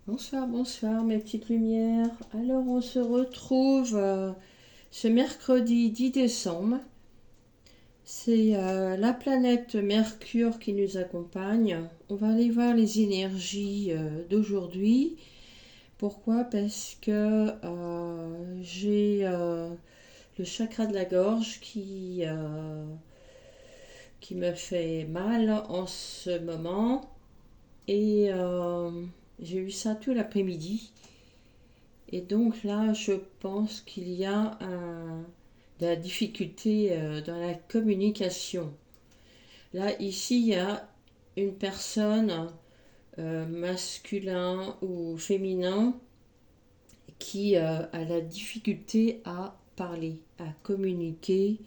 Bonsoir, bonsoir mes petites lumières. Alors on se retrouve ce mercredi 10 décembre. C'est la planète Mercure qui nous accompagne. On va aller voir les énergies d'aujourd'hui. Pourquoi? Parce que j'ai le chakra de la gorge qui me fait mal en ce moment. Et j'ai eu ça tout l'après-midi. Et donc là, je pense qu'il y a de la difficulté dans la communication. Là, ici, il y a une personne, masculin ou féminin, qui a la difficulté à parler, à communiquer,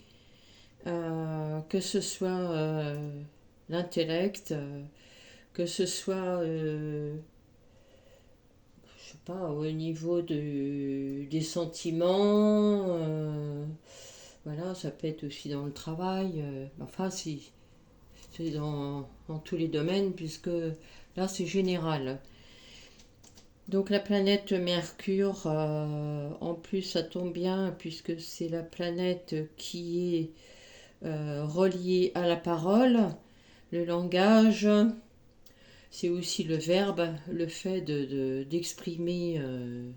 que ce soit l'intellect, que ce soit je sais pas, au niveau des sentiments, voilà, ça peut être aussi dans le travail, enfin, si, c'est dans tous les domaines, puisque là, c'est général. Donc, la planète Mercure, en plus, ça tombe bien, puisque c'est la planète qui est reliée à la parole, le langage. C'est aussi le verbe, le fait d'exprimer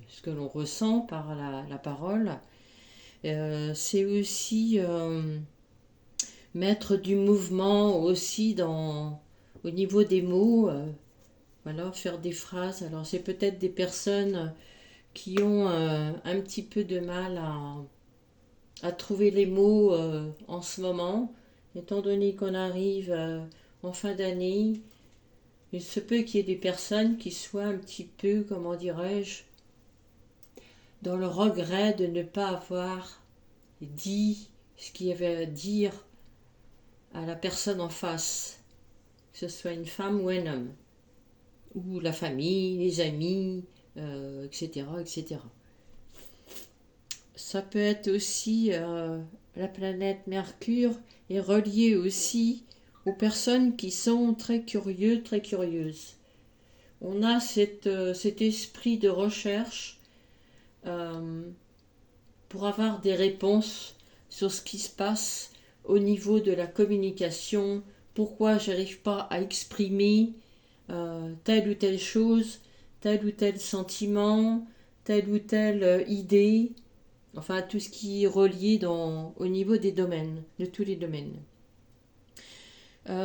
ce que l'on ressent par la parole. C'est aussi mettre du mouvement aussi au niveau des mots. Voilà, faire des phrases. Alors c'est peut-être des personnes qui ont un petit peu de mal à trouver les mots en ce moment, étant donné qu'on arrive en fin d'année. Il se peut qu'il y ait des personnes qui soient un petit peu, comment dirais-je, dans le regret de ne pas avoir dit ce qu'il y avait à dire à la personne en face, que ce soit une femme ou un homme, ou la famille, les amis, etc., etc. Ça peut être aussi la planète Mercure est reliée aussi aux personnes qui sont très curieux, très curieuses. On a cet esprit de recherche euh, pour avoir des réponses sur ce qui se passe au niveau de la communication, pourquoi j'arrive pas à exprimer telle ou telle chose, tel ou tel sentiment, telle ou telle idée, enfin tout ce qui est relié au niveau des domaines, de tous les domaines.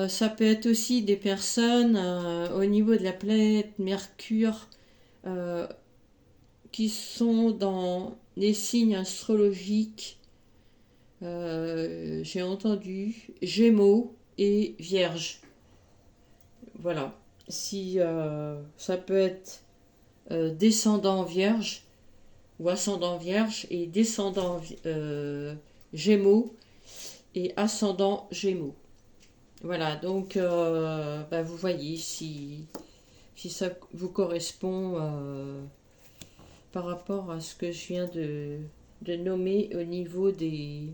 Ça peut être aussi des personnes au niveau de la planète Mercure euh, qui sont dans les signes astrologiques. J'ai entendu Gémeaux et Vierge. Voilà. Si ça peut être descendant Vierge ou ascendant Vierge et descendant Gémeaux et ascendant Gémeaux. Voilà, donc bah, vous voyez si ça vous correspond par rapport à ce que je viens de nommer au niveau des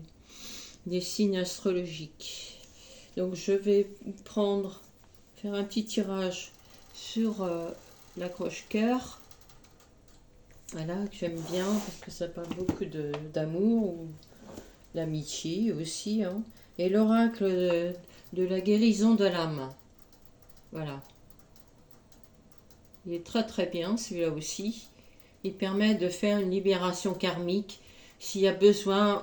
signes astrologiques. Donc je vais faire un petit tirage sur l'accroche-cœur. Voilà, que j'aime bien parce que ça parle beaucoup d'amour ou d'amitié aussi. Hein. Et l'oracle de la guérison de l'âme. Voilà. Il est très très bien celui-là aussi. Il permet de faire une libération karmique s'il y a besoin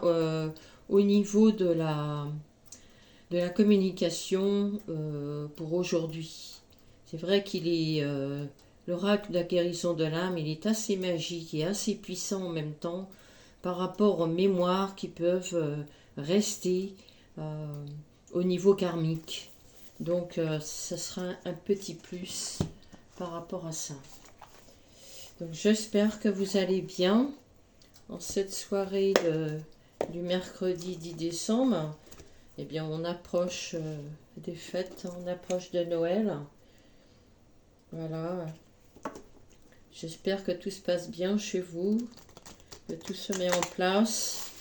au niveau de la communication pour aujourd'hui. C'est vrai qu'il est l'oracle de la guérison de l'âme, il est assez magique et assez puissant en même temps par rapport aux mémoires qui peuvent rester au niveau karmique. Donc ça sera un petit plus par rapport à ça. Donc j'espère que vous allez bien en cette soirée du mercredi 10 décembre. Eh bien, on approche des fêtes, on approche de Noël. Voilà. J'espère que tout se passe bien chez vous, que tout se met en place.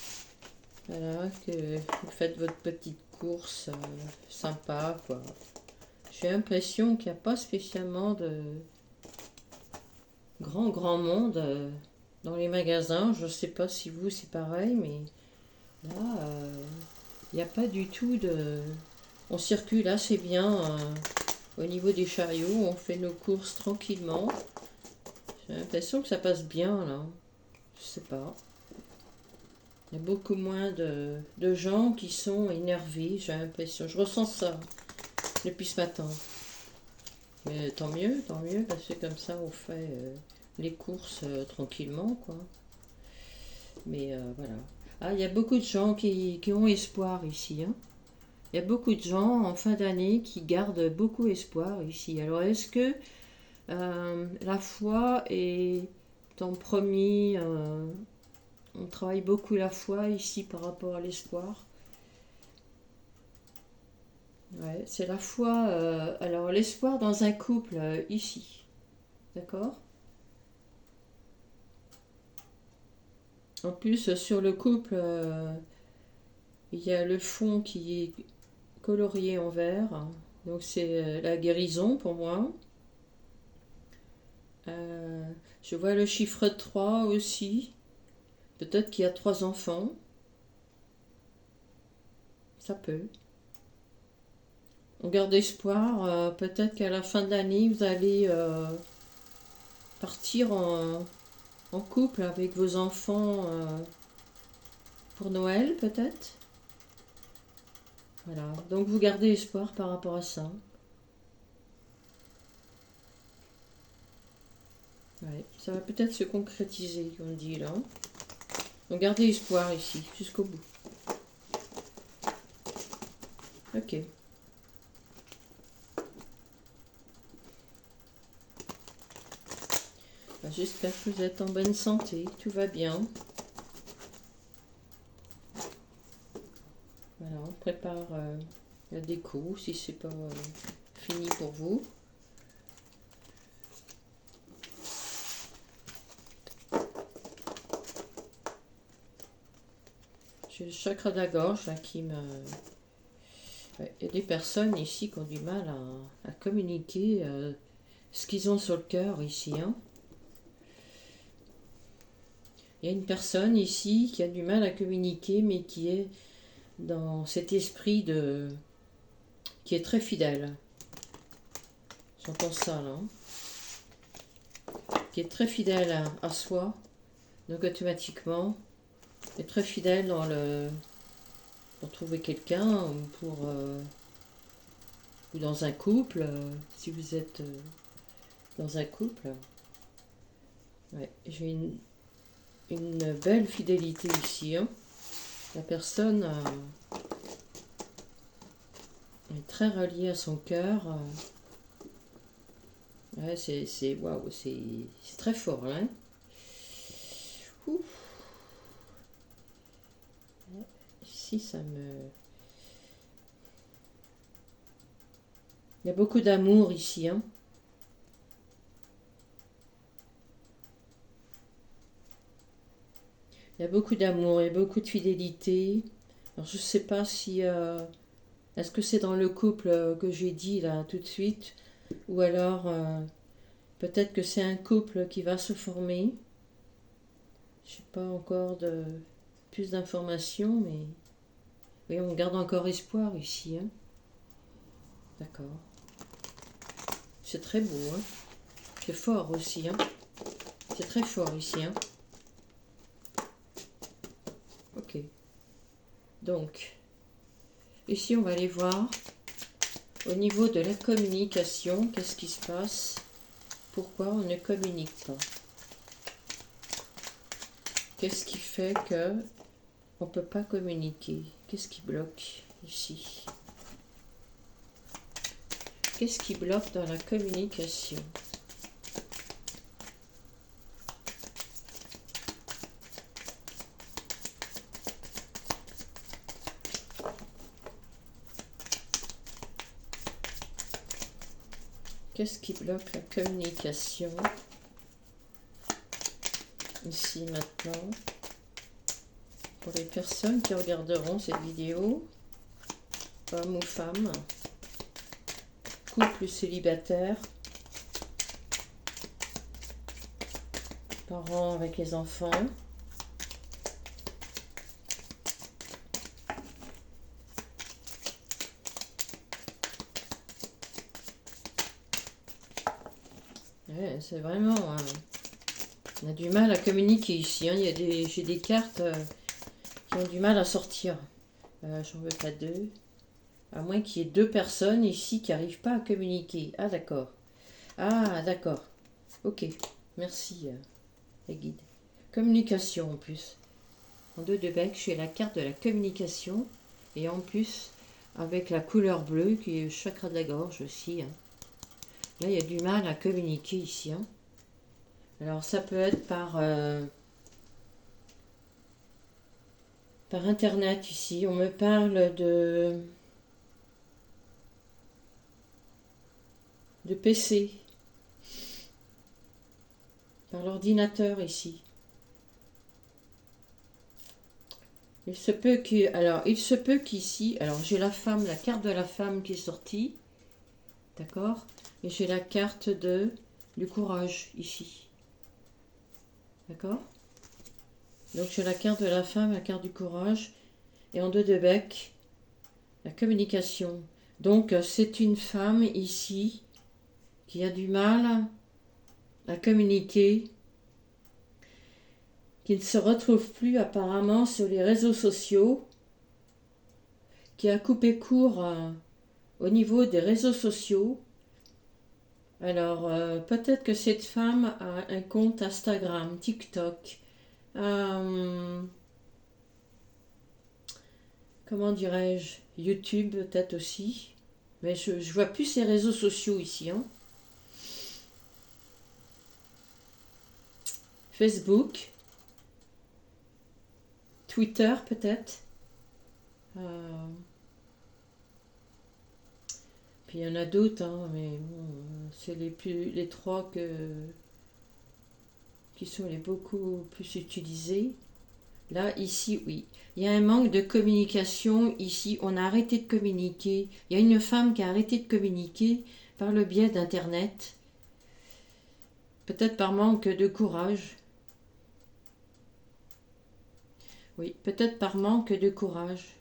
Voilà, que vous faites votre petite course sympa, quoi. J'ai l'impression qu'il n'y a pas spécialement grand monde dans les magasins. Je ne sais pas si vous c'est pareil, mais là, il n'y a pas du tout de... On circule assez bien au niveau des chariots, on fait nos courses tranquillement. J'ai l'impression que ça passe bien là. Je sais pas. Il y a beaucoup moins de gens qui sont énervés, j'ai l'impression. Je ressens ça depuis ce matin. Mais tant mieux, parce que comme ça on fait les courses tranquillement, quoi. Mais voilà. Ah, il y a beaucoup de gens qui ont espoir ici, hein. Il y a beaucoup de gens en fin d'année qui gardent beaucoup espoir ici. Alors est-ce que la foi est en premier on travaille beaucoup la foi ici par rapport à l'espoir. Ouais, c'est la foi. Alors l'espoir dans un couple ici. D'accord. En plus, sur le couple, il y a le fond qui est colorié en vert. Donc c'est la guérison pour moi. Je vois le chiffre 3 aussi. Peut-être qu'il y a 3 enfants. Ça peut. On garde espoir. Peut-être qu'à la fin de l'année, vous allez partir en couple avec vos enfants pour Noël, peut-être. Voilà. Donc vous gardez espoir par rapport à ça. Ouais. Ça va peut-être se concrétiser, on dit là. Donc gardez espoir ici, jusqu'au bout. Ok. Ben, j'espère que vous êtes en bonne santé, que tout va bien. Voilà, on prépare la déco si c'est pas fini pour vous. J'ai le chakra de la gorge là, qui me... Ouais, il y a des personnes ici qui ont du mal à communiquer ce qu'ils ont sur le cœur ici, hein. Il y a une personne ici qui a du mal à communiquer, mais qui est dans cet esprit de... qui est très fidèle. J'entends ça là. Qui est très fidèle à soi. Donc automatiquement, est très fidèle dans le... pour trouver quelqu'un ou pour... ou dans un couple, si vous êtes dans un couple. Ouais, j'ai une belle fidélité ici, hein. La personne est très reliée à son cœur. Ouais, c'est waouh, c'est très fort là, hein. Ouf. Ici, ça me... Il y a beaucoup d'amour ici, hein. Il y a beaucoup d'amour et beaucoup de fidélité. Alors, je ne sais pas si... est-ce que c'est dans le couple que j'ai dit là tout de suite, ou alors peut-être que c'est un couple qui va se former. Je n'ai pas encore de plus d'informations, mais oui, on garde encore espoir ici, hein. D'accord. C'est très beau, hein. C'est fort aussi, hein. C'est très fort ici, hein. Ok. Donc, ici, on va aller voir au niveau de la communication, qu'est-ce qui se passe, pourquoi on ne communique pas. Qu'est-ce qui fait que on ne peut pas communiquer? Qu'est-ce qui bloque ici? Qu'est-ce qui bloque dans la communication? Qu'est-ce qui bloque la communication? Ici, maintenant. Pour les personnes qui regarderont cette vidéo, hommes ou femmes, couple célibataire, parents avec les enfants. Ouais, c'est vraiment... on a du mal à communiquer ici. Hein. J'ai des cartes qui ont du mal à sortir. J'en veux pas deux. À moins qu'il y ait deux personnes ici qui n'arrivent pas à communiquer. Ah, d'accord. Ah, d'accord. Ok. Merci, les guides. Communication, en plus. En deux de bec, j'ai la carte de la communication. Et en plus, avec la couleur bleue, qui est le chakra de la gorge aussi. Hein. Là, il y a du mal à communiquer ici. Hein. Alors, ça peut être par Internet, ici. On me parle de PC. Par l'ordinateur, ici. Il se peut qu'ici, alors j'ai la femme, la carte de la femme qui est sortie, d'accord, et j'ai la carte du courage ici, d'accord. Donc j'ai la carte de la femme, la carte du courage, et en deux de bec, la communication. Donc c'est une femme ici qui a du mal à communiquer, qui ne se retrouve plus apparemment sur les réseaux sociaux, qui a coupé court au niveau des réseaux sociaux. Alors, peut-être que cette femme a un compte Instagram, TikTok, comment dirais-je, YouTube peut-être aussi. Mais je vois plus ces réseaux sociaux ici. Hein. Facebook, Twitter peut-être. Puis il y en a d'autres, hein, mais bon, c'est les trois qui sont les beaucoup plus utilisés. Là, ici, oui. Il y a un manque de communication. Ici, on a arrêté de communiquer. Il y a une femme qui a arrêté de communiquer par le biais d'Internet. Peut-être par manque de courage. Oui, peut-être par manque de courage.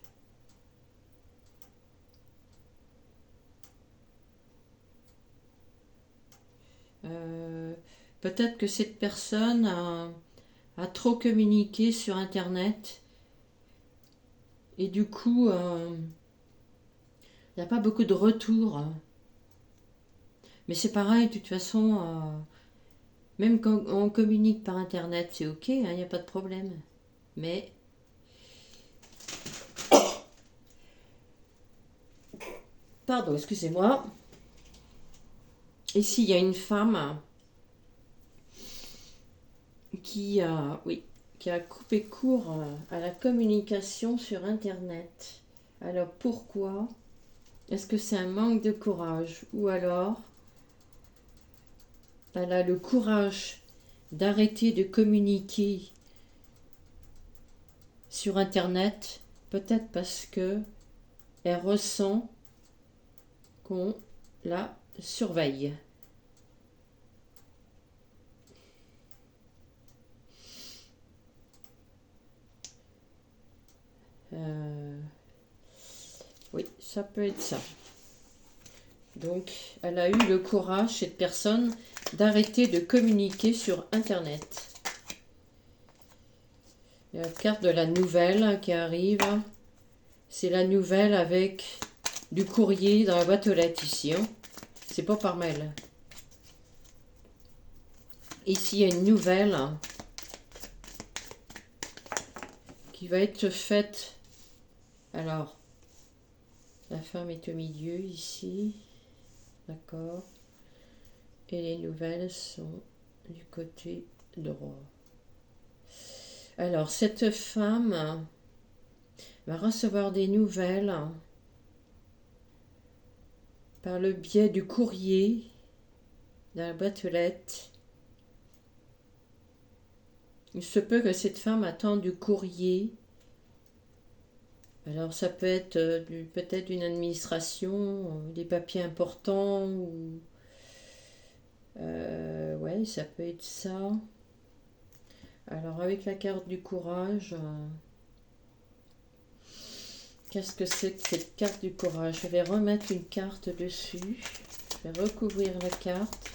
Peut-être que cette personne a trop communiqué sur Internet et du coup, il n'y a pas beaucoup de retours. Mais c'est pareil, de toute façon, même quand on communique par Internet, c'est ok, il n'y a pas de problème. Mais pardon, excusez-moi. Ici, il y a une femme qui a coupé court à la communication sur Internet. Alors pourquoi? Est-ce que c'est un manque de courage? Ou alors, elle a le courage d'arrêter de communiquer sur Internet, peut-être parce que elle ressent qu'on la surveille. Oui, ça peut être ça. Donc, elle a eu le courage, cette personne, d'arrêter de communiquer sur Internet. Il y a la carte de la nouvelle qui arrive. C'est la nouvelle avec du courrier dans la boîte aux lettres ici. Hein. C'est pas par mail. Ici, il y a une nouvelle qui va être faite. Alors, la femme est au milieu ici. D'accord. Et les nouvelles sont du côté droit. Alors, cette femme va recevoir des nouvelles par le biais du courrier dans la boîte aux lettres. Il se peut que cette femme attende du courrier. Alors ça peut être peut-être une administration, des papiers importants, ou ouais, ça peut être ça. Alors avec la carte du courage, qu'est-ce que c'est que cette carte du courage? Je vais remettre une carte dessus. Je vais recouvrir la carte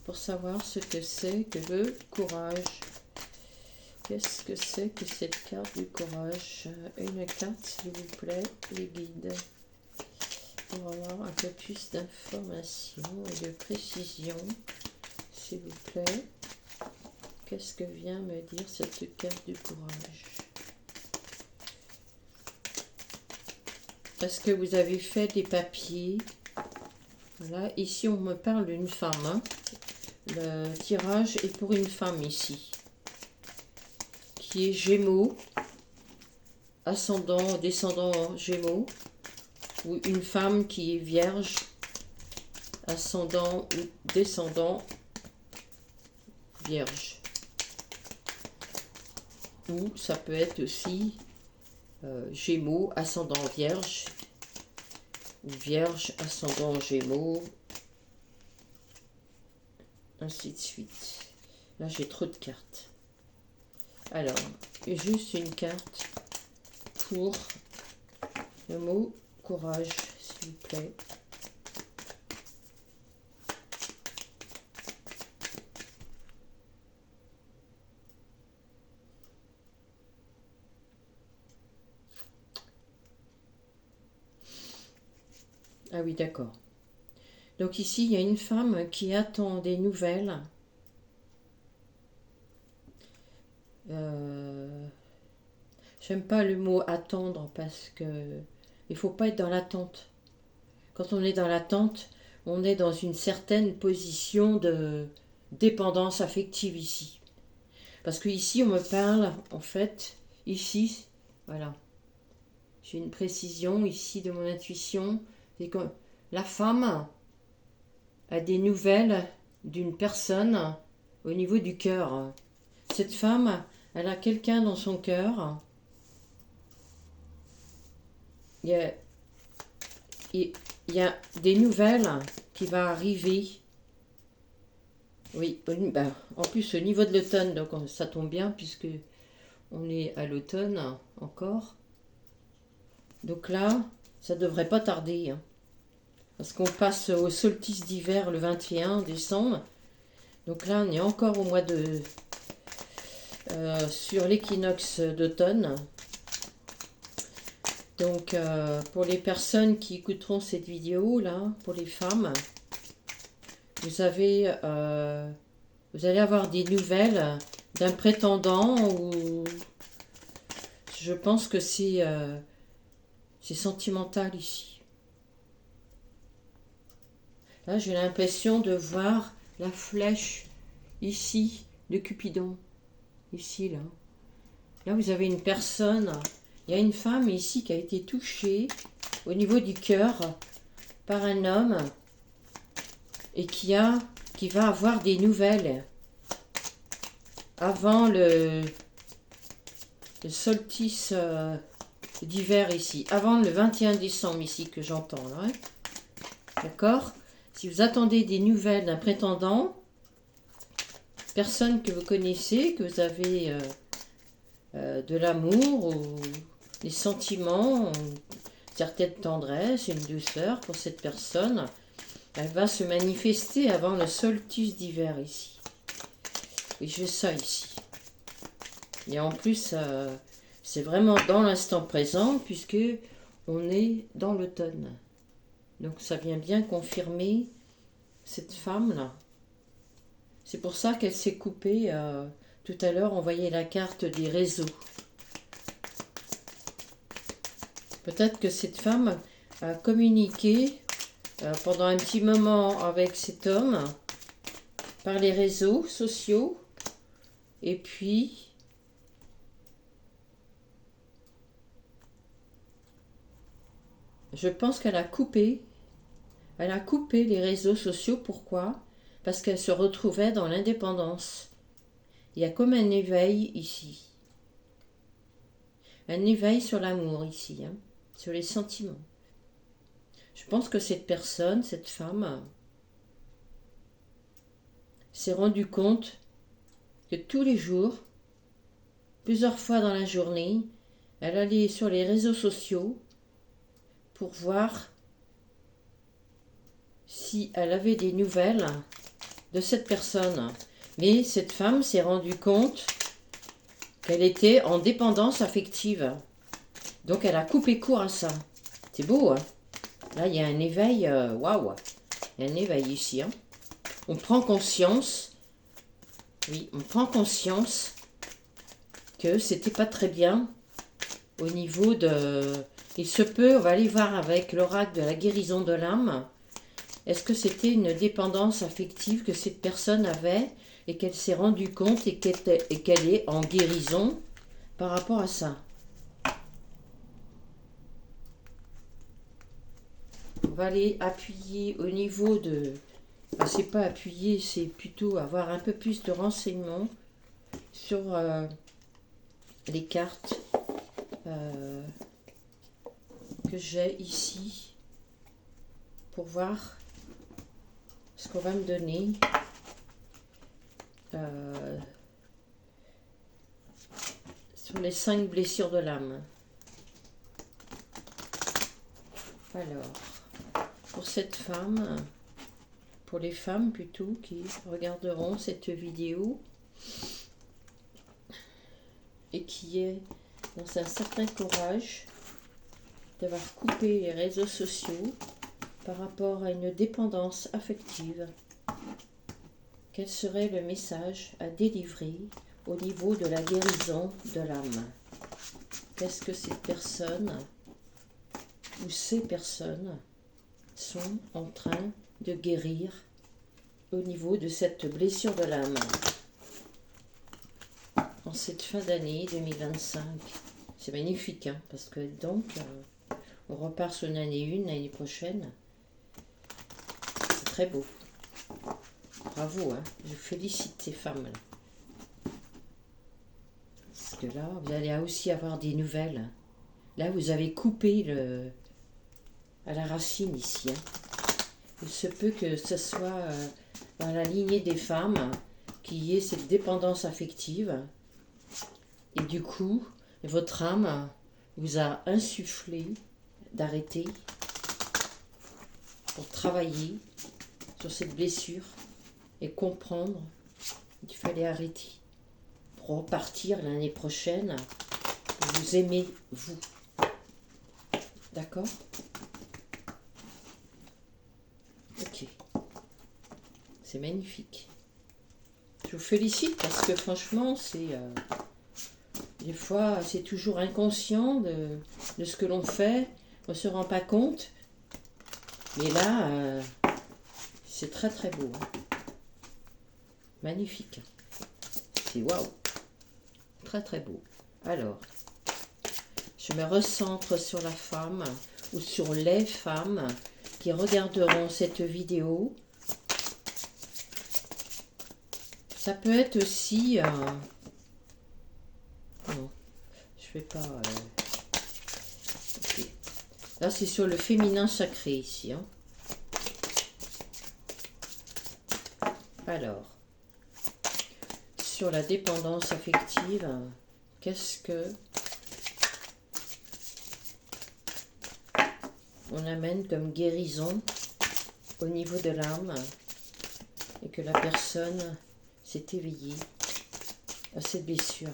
pour savoir ce que c'est que le courage. Qu'est-ce que c'est que cette carte du courage? Une carte, s'il vous plaît, les guides. Pour avoir un peu plus d'informations et de précision, s'il vous plaît. Qu'est-ce que vient me dire cette carte du courage? Est-ce que vous avez fait des papiers? Voilà, ici on me parle d'une femme. Hein. Le tirage est pour une femme ici. Qui est Gémeaux, ascendant, descendant Gémeaux. Ou une femme qui est Vierge, ascendant ou descendant Vierge. Ou ça peut être aussi Gémeaux, ascendant Vierge, ou Vierge, ascendant Gémeaux, ainsi de suite. Là, j'ai trop de cartes. Alors, juste une carte pour le mot courage, s'il vous plaît. Ah oui, d'accord. Donc ici, il y a une femme qui attend des nouvelles. J'aime pas le mot attendre parce que il faut pas être dans l'attente. Quand on est dans l'attente, on est dans une certaine position de dépendance affective ici. Parce que ici, on me parle, en fait, ici, voilà. J'ai une précision ici de mon intuition. C'est que la femme a des nouvelles d'une personne au niveau du cœur. Cette femme, elle a quelqu'un dans son cœur. Il y a des nouvelles qui vont arriver. Oui, ben, en plus au niveau de l'automne, donc ça tombe bien puisque on est à l'automne encore. Donc là, ça devrait pas tarder. Hein, parce qu'on passe au solstice d'hiver le 21 décembre. Donc là, on est encore au mois de... sur l'équinoxe d'automne. Donc pour les personnes qui écouteront cette vidéo, là, pour les femmes, vous allez avoir des nouvelles d'un prétendant ou je pense que c'est sentimental ici. Là, j'ai l'impression de voir la flèche ici de Cupidon. Ici, là. Là, vous avez une personne. Il y a une femme ici qui a été touchée au niveau du cœur par un homme et qui va avoir des nouvelles avant le solstice d'hiver ici, avant le 21 décembre ici que j'entends. Hein. D'accord? Si vous attendez des nouvelles d'un prétendant, personne que vous connaissez, que vous avez de l'amour ou des sentiments, une certaine tendresse, une douceur pour cette personne, elle va se manifester avant le solstice d'hiver ici. Et j'ai ça ici. Et en plus, c'est vraiment dans l'instant présent puisque on est dans l'automne. Donc ça vient bien confirmer cette femme-là. C'est pour ça qu'elle s'est coupée. Tout à l'heure, on voyait la carte des réseaux. Peut-être que cette femme a communiqué pendant un petit moment avec cet homme par les réseaux sociaux. Et puis, je pense qu'elle a coupé. Elle a coupé les réseaux sociaux. Pourquoi? Parce qu'elle se retrouvait dans l'indépendance. Il y a comme un éveil ici. Un éveil sur l'amour ici, hein, sur les sentiments. Je pense que cette personne, cette femme, s'est rendue compte que tous les jours, plusieurs fois dans la journée, elle allait sur les réseaux sociaux pour voir si elle avait des nouvelles de cette personne. Mais cette femme s'est rendue compte qu'elle était en dépendance affective. Donc elle a coupé court à ça. C'est beau, hein? Là, il y a un éveil, waouh! Il y a un éveil ici, hein? On prend conscience, oui, on prend conscience que c'était pas très bien au niveau de... Il se peut, on va aller voir avec l'oracle de la guérison de l'âme. Est-ce que c'était une dépendance affective que cette personne avait et qu'elle s'est rendue compte et qu'elle est en guérison par rapport à ça? On va aller appuyer au niveau de... Ben, c'est pas appuyer, c'est plutôt avoir un peu plus de renseignements sur les cartes que j'ai ici pour voir ce qu'on va me donner. Sur les 5 blessures de l'âme. Alors, pour cette femme, pour les femmes plutôt qui regarderont cette vidéo et qui est dans un certain courage d'avoir coupé les réseaux sociaux par rapport à une dépendance affective, quel serait le message à délivrer au niveau de la guérison de l'âme? Qu'est-ce que cette personne ou ces personnes sont en train de guérir au niveau de cette blessure de l'âme en cette fin d'année 2025? C'est magnifique, hein, parce que donc on repart sur une année 1 l'année prochaine. C'est très beau. Bravo, hein, je félicite ces femmes-là. Parce que là, vous allez aussi avoir des nouvelles. Là, vous avez coupé à la racine ici. Hein. Il se peut que ce soit dans la lignée des femmes qu'il y ait cette dépendance affective. Et du coup, votre âme vous a insufflé d'arrêter pour travailler sur cette blessure et comprendre qu'il fallait arrêter pour repartir l'année prochaine et vous aimer, vous. D'accord? Ok. C'est magnifique. Je vous félicite parce que franchement, c'est... des fois, c'est toujours inconscient de ce que l'on fait. On ne se rend pas compte. Mais là, c'est très très beau. Hein. Magnifique. C'est waouh. Très très beau. Alors, je me recentre sur la femme ou sur les femmes qui regarderont cette vidéo. Ça peut être aussi... non, je ne vais pas... okay. Là, c'est sur le féminin sacré ici. Hein. Alors, sur la dépendance affective, qu'est-ce que on amène comme guérison au niveau de l'âme et que la personne s'est éveillée à cette blessure?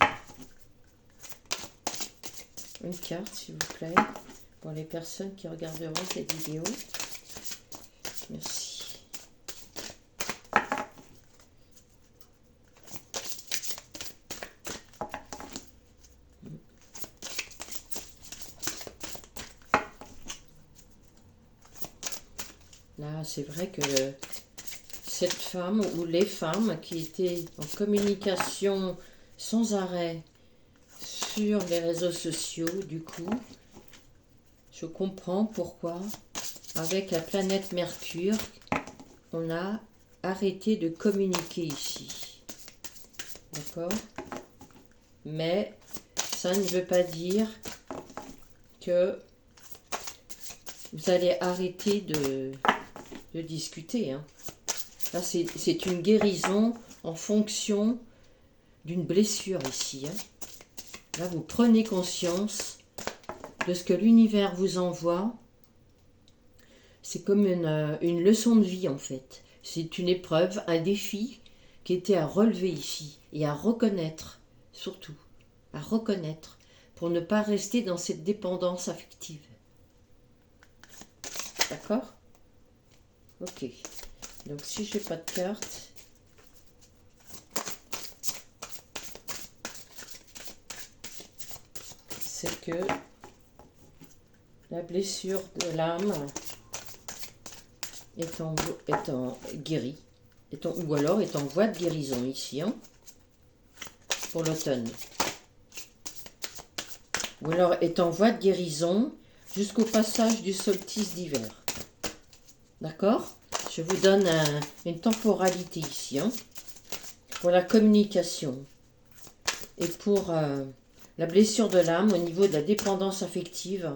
Une carte, s'il vous plaît, pour les personnes qui regarderont cette vidéo. Merci. Là, c'est vrai que cette femme ou les femmes qui étaient en communication sans arrêt sur les réseaux sociaux, du coup, je comprends pourquoi, avec la planète Mercure, on a arrêté de communiquer ici. D'accord? Mais ça ne veut pas dire que vous allez arrêter de discuter. Hein. Là, c'est une guérison en fonction d'une blessure ici. Hein. Là, vous prenez conscience de ce que l'univers vous envoie. C'est comme une leçon de vie, en fait. C'est une épreuve, un défi qui était à relever ici et à reconnaître, surtout, à reconnaître, pour ne pas rester dans cette dépendance affective. D'accord? Ok. Donc, si je n'ai pas de carte, c'est que la blessure de l'âme est en guérie, ou alors est en voie de guérison ici, hein, pour l'automne. Ou alors est en voie de guérison jusqu'au passage du solstice d'hiver. D'accord? Je vous donne une temporalité ici, hein, pour la communication et pour la blessure de l'âme au niveau de la dépendance affective.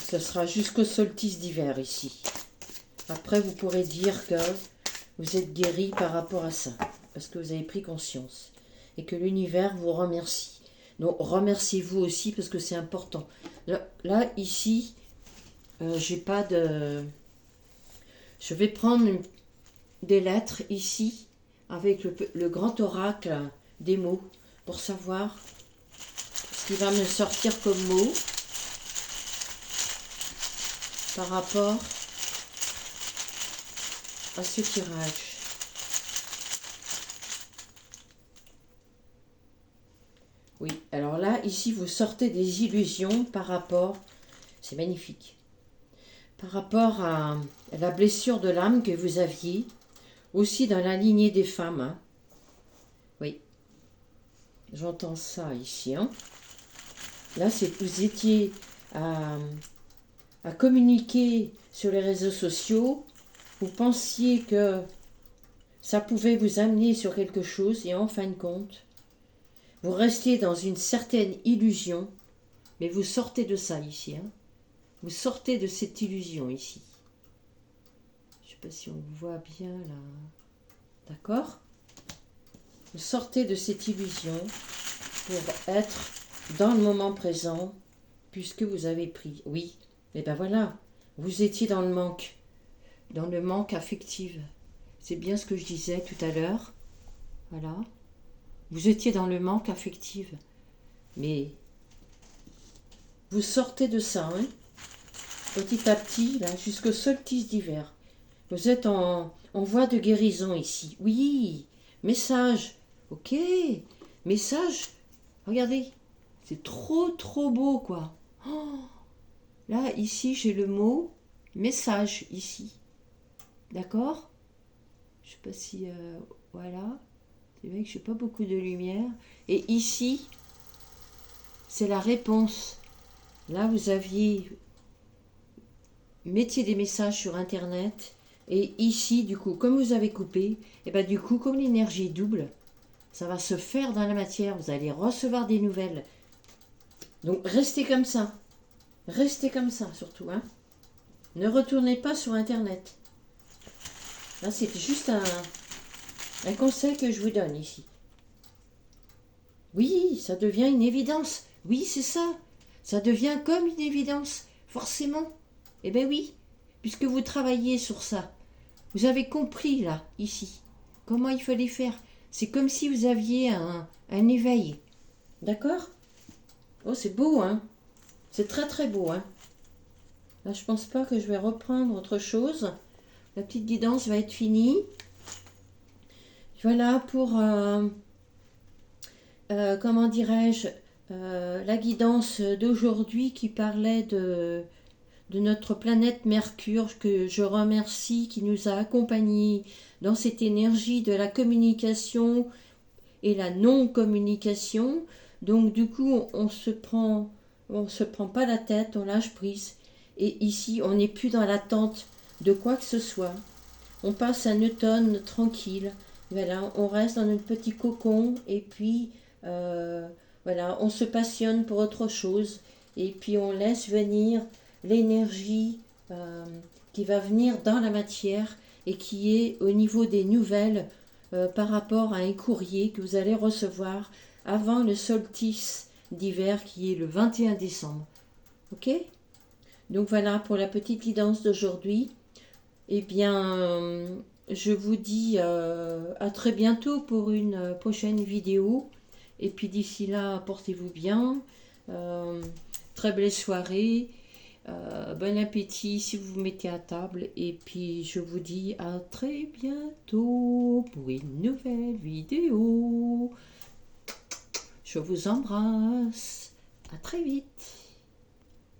Ce sera jusqu'au solstice d'hiver ici. Après, vous pourrez dire que vous êtes guéri par rapport à ça, parce que vous avez pris conscience et que l'univers vous remercie. Donc, remerciez-vous aussi parce que c'est important. Là ici, j'ai pas de... Je vais prendre des lettres ici avec le grand oracle des mots pour savoir ce qui va me sortir comme mot par rapport à ce tirage. Oui, alors là, ici, vous sortez des illusions par rapport, c'est magnifique, par rapport à la blessure de l'âme que vous aviez, aussi dans la lignée des femmes. Hein. Oui, j'entends ça ici. Hein. Là, c'est que vous étiez à communiquer sur les réseaux sociaux, vous pensiez que ça pouvait vous amener sur quelque chose et en fin de compte, vous restez dans une certaine illusion, mais vous sortez de ça ici. Hein. Vous sortez de cette illusion ici. Je ne sais pas si on voit bien là. D'accord? Vous sortez de cette illusion pour être dans le moment présent, puisque vous avez pris. Oui, et ben voilà, vous étiez dans le manque affectif. C'est bien ce que je disais tout à l'heure. Voilà. Vous étiez dans le manque affectif. Mais vous sortez de ça, hein, petit à petit, là, jusqu'au solstice d'hiver. Vous êtes en voie de guérison ici. Oui, message. Ok, message. Regardez, c'est trop, trop beau, quoi. Oh, là, ici, j'ai le mot message, ici. D'accord? Je sais pas si... voilà. C'est vrai que je n'ai pas beaucoup de lumière. Et ici, c'est la réponse. Là, vous mettiez des messages sur Internet. Et ici, du coup, comme vous avez coupé, et ben du coup, comme l'énergie est double, ça va se faire dans la matière. Vous allez recevoir des nouvelles. Donc, restez comme ça. Restez comme ça, surtout. Hein. Ne retournez pas sur Internet. Là, c'est juste un conseil que je vous donne ici. Oui, ça devient une évidence. Oui, c'est ça. Ça devient comme une évidence. Forcément. Eh bien oui, puisque vous travaillez sur ça. Vous avez compris, là, ici, comment il fallait faire. C'est comme si vous aviez un éveil. D'accord? Oh, c'est beau, hein? C'est très, très beau, hein? Là, je pense pas que je vais reprendre autre chose. La petite guidance va être finie. Voilà pour... comment dirais-je, la guidance d'aujourd'hui qui parlait de notre planète Mercure, que je remercie, qui nous a accompagnés dans cette énergie de la communication et la non-communication. Donc du coup, on se prend pas la tête, on lâche prise. Et ici, on n'est plus dans l'attente de quoi que ce soit. On passe un automne tranquille. Voilà, on reste dans notre petit cocon et puis voilà, on se passionne pour autre chose et puis on laisse venir l'énergie qui va venir dans la matière et qui est au niveau des nouvelles par rapport à un courrier que vous allez recevoir avant le solstice d'hiver qui est le 21 décembre. Ok? Donc voilà pour la petite guidance d'aujourd'hui. Eh bien, je vous dis à très bientôt pour une prochaine vidéo. Et puis d'ici là, portez-vous bien. Très belle soirée. Bon appétit si vous vous mettez à table. Et puis je vous dis à très bientôt pour une nouvelle vidéo. Je vous embrasse. À très vite.